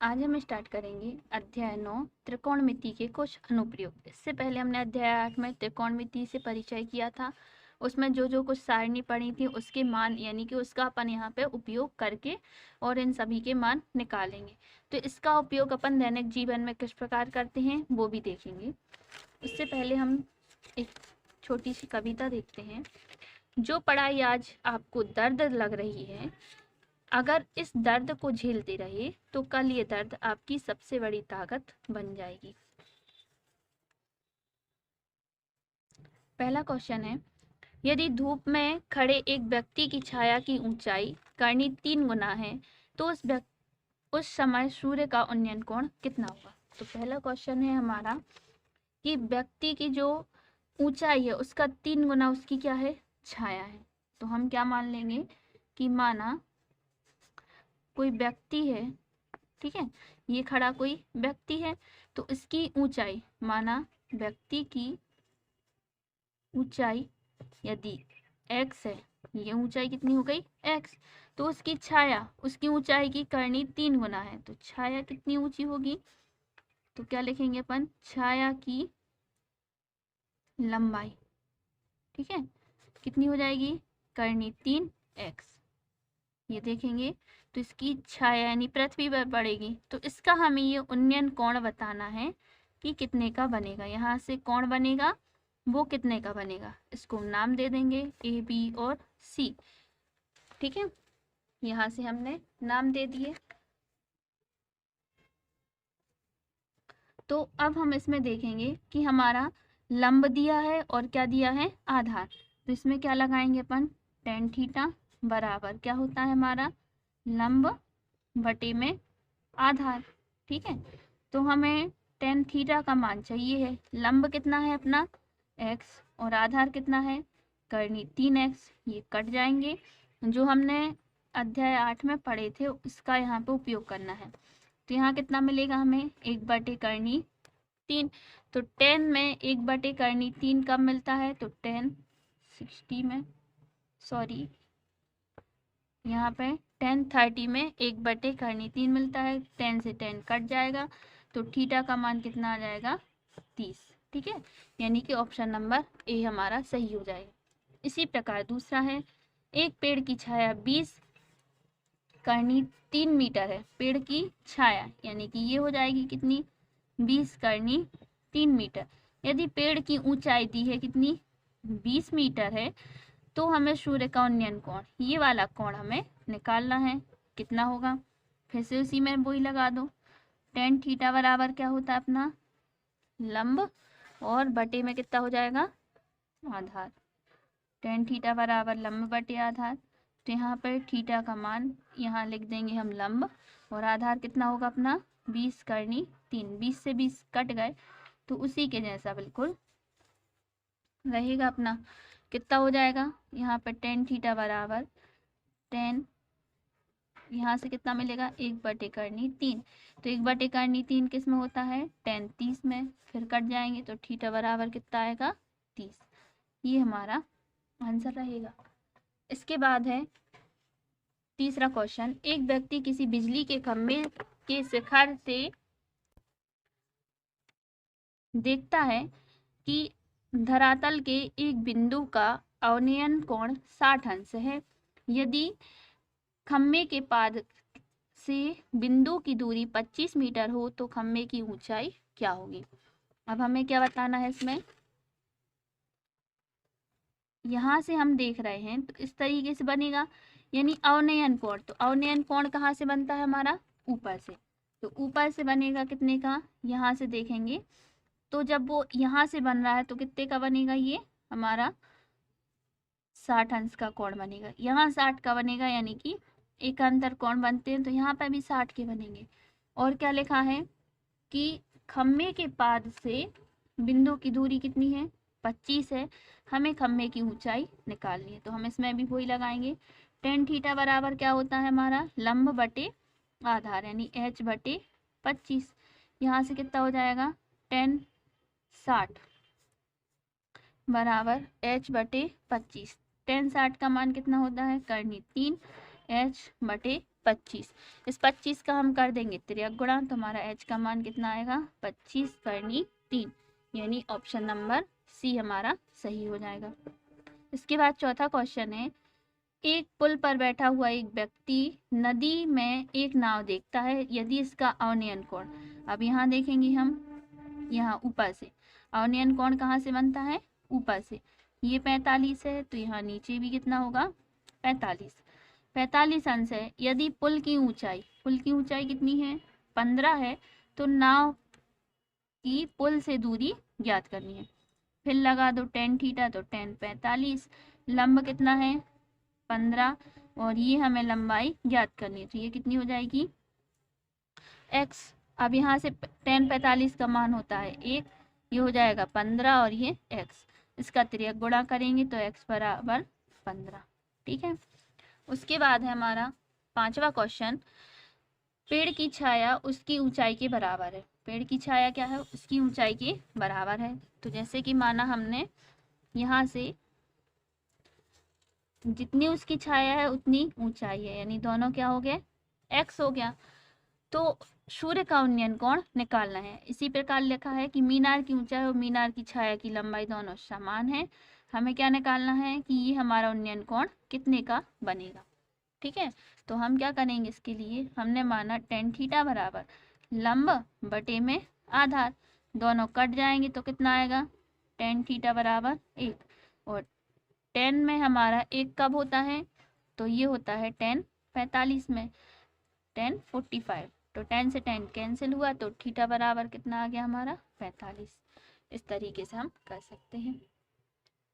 आज हम स्टार्ट करेंगे अध्याय 9 त्रिकोणमिति के कुछ अनुप्रयोग। इससे पहले हमने अध्याय 8 में त्रिकोणमिति से परिचय किया था। उसमें जो कुछ सारणी पढ़ी थी उसके मान यानी कि उसका अपन यहाँ पे उपयोग करके और इन सभी के मान निकालेंगे। तो इसका उपयोग अपन दैनिक जीवन में किस प्रकार करते हैं वो भी देखेंगे। उससे पहले हम एक छोटी सी कविता देखते हैं। जो पढ़ाई आज आपको दर्द लग रही है, अगर इस दर्द को झेलते रहे तो कल ये दर्द आपकी सबसे बड़ी ताकत बन जाएगी। पहला क्वेश्चन है, यदि धूप में खड़े एक व्यक्ति की छाया की ऊंचाई करनी 3 गुना है तो उस समय सूर्य का उन्नयन कोण कितना होगा। तो पहला क्वेश्चन है हमारा कि व्यक्ति की जो ऊंचाई है उसका 3 गुना उसकी क्या है, छाया है। तो हम क्या मान लेंगे कि माना कोई व्यक्ति है, ठीक है, ये खड़ा कोई व्यक्ति है तो इसकी ऊंचाई, माना व्यक्ति की ऊंचाई यदि x है, ये ऊंचाई कितनी हो गई x, तो उसकी छाया उसकी ऊंचाई की करनी 3 गुना है। तो छाया कितनी ऊंची होगी, तो क्या लिखेंगे अपन, छाया की लंबाई, ठीक है, कितनी हो जाएगी, करनी 3x। ये देखेंगे तो इसकी छाया यानी पृथ्वी पर पड़ेगी। तो इसका हमें ये उन्नयन कोण बताना है कि कितने का बनेगा। यहाँ से कोण बनेगा वो कितने का बनेगा, इसको नाम दे देंगे ए बी और सी, ठीक है। यहाँ से हमने नाम दे दिए। तो अब हम इसमें देखेंगे कि हमारा लंब दिया है और क्या दिया है, आधार। तो इसमें क्या लगाएंगे अपन, tan थीटा बराबर क्या होता है हमारा, लंब बटे में आधार, ठीक है। तो हमें tan थीटा का मान चाहिए है, लंब कितना है अपना x और आधार कितना है, करनी 3x। ये कट जाएंगे, जो हमने अध्याय 8 में पढ़े थे उसका यहाँ पे उपयोग करना है। तो यहाँ कितना मिलेगा हमें, 1/3। तो 10 में 1/3 कब मिलता है, तो 10/60 में, सॉरी यहाँ पे 10/30 में 1/3 मिलता है। 10 से 10 कट जाएगा तो थीटा का मान कितना आ जाएगा, 30, ठीक है। यानी कि ऑप्शन नंबर ए हमारा सही हो जाएगा। इसी प्रकार दूसरा है, एक पेड़ की छाया 20 करनी 3 मीटर है। पेड़ की छाया यानी कि ये हो जाएगी कितनी, 20 करनी 3 मीटर। यदि पेड़ की ऊंचाई दी है कितनी, 20 मीटर है, तो हमें सूर्य का उन्नयन कोण, ये वाला कोण हमें निकालना है, कितना होगा। फिर से उसी में वही लगा दो, tan थीटा बराबर क्या होता है अपना, लंब और बटे में कितना हो जाएगा, आधार। tan थीटा बराबर लंब बटे आधार। तो यहाँ पर थीटा का मान यहाँ लिख देंगे हम लंब, और आधार कितना होगा अपना 20 करनी 3। 20 से 20 कट गए तो उसी के जैसा बिल्कुल रहेगा अपना, कितना हो जाएगा यहाँ पर tan थीटा बराबर tan, यहाँ से कितना मिलेगा 1/3। तो 1/3 किस में होता है, tan 30 में। फिर कट जाएंगे तो थीटा बराबर कितना आएगा, 30। ये हमारा आंसर रहेगा। इसके बाद है तीसरा क्वेश्चन, एक व्यक्ति किसी बिजली के खंभे के शिखर से देखता है कि धरातल के एक बिंदु का अवनयन कोण 60 अंश है। यदि खंभे के पाद से बिंदु की दूरी 25 मीटर हो तो खंभे की ऊंचाई क्या होगी। अब हमें क्या बताना है इसमें, यहाँ से हम देख रहे हैं तो इस तरीके से बनेगा, यानी अवनयन कोण। तो अवनयन कोण कहाँ से बनता है हमारा, ऊपर से। तो ऊपर से बनेगा कितने का, यहाँ से देखेंगे तो जब वो यहाँ से बन रहा है तो कितने का बनेगा, ये हमारा 60 अंश का कोण बनेगा। यहाँ 60 का बनेगा, यानी कि एकांतर कोण बनते हैं तो यहाँ पर भी 60 के बनेंगे। और क्या लिखा है कि खंभे के पाद से बिंदु की दूरी कितनी है, 25 है। हमें खंभे की ऊंचाई निकालनी है तो हम इसमें भी वही लगाएंगे। tan थीटा बराबर क्या होता है हमारा, लंब बटे आधार, यानी h/25। यहाँ से कितना हो जाएगा, tan 60 बराबर h/25। tan 60 का मान कितना होता है, करनी 3, h/25। 25। इस 25 का हम कर देंगे तिर्यक गुणा, तो हमारा h का मान कितना आएगा 25 करनी 3, यानी ऑप्शन नंबर सी हमारा सही हो जाएगा। इसके बाद चौथा क्वेश्चन है, एक पुल पर बैठा हुआ एक व्यक्ति नदी में एक नाव देखता है, यदि इसका अवनयन कोण, अब यहाँ देखेंगे हम यहाँ ऊपर से, अवनयन कोण कहाँ से बनता है ऊपर से, ये 45 है, तो यहाँ नीचे भी कितना होगा 45 अंश है। यदि पुल की ऊंचाई कितनी है 15 है, तो नाव की पुल से दूरी ज्ञात करनी है। फिर लगा दो tan थीटा, तो tan 45, लंब कितना है 15, और ये हमें लंबाई ज्ञात करनी है, तो ये कितनी हो जाएगी x। अब यहाँ से tan 45 का मान होता है 1, ये हो जाएगा 15 और ये x, इसका तिर्यक गुणा करेंगे तो x बराबर 15। ठीक है, उसके बाद है हमारा पांचवा क्वेश्चन, पेड़ की छाया उसकी ऊंचाई के बराबर है। पेड़ की छाया क्या है उसकी ऊंचाई के बराबर है, तो जैसे कि माना हमने यहाँ से जितनी उसकी छाया है उतनी ऊंचाई है, यानी दोनों क्या हो गए x हो गया। तो सूर्य का उन्नयन कोण निकालना है। इसी प्रकार लिखा है कि मीनार की ऊंचाई और मीनार की छाया की लंबाई दोनों समान है, हमें क्या निकालना है कि ये हमारा उन्नयन कोण कितने का बनेगा। ठीक है, तो हम क्या करेंगे, इसके लिए हमने माना tan थीटा बराबर लंब बटे में आधार, दोनों कट जाएंगे तो कितना आएगा tan थीटा बराबर 1, और tan में हमारा 1 कब होता है, तो ये होता है tan 45 में tan 45, तो tan से tan कैंसिल हुआ, तो थीटा बराबर कितना आ गया हमारा 45। इस तरीके से हम कर सकते हैं।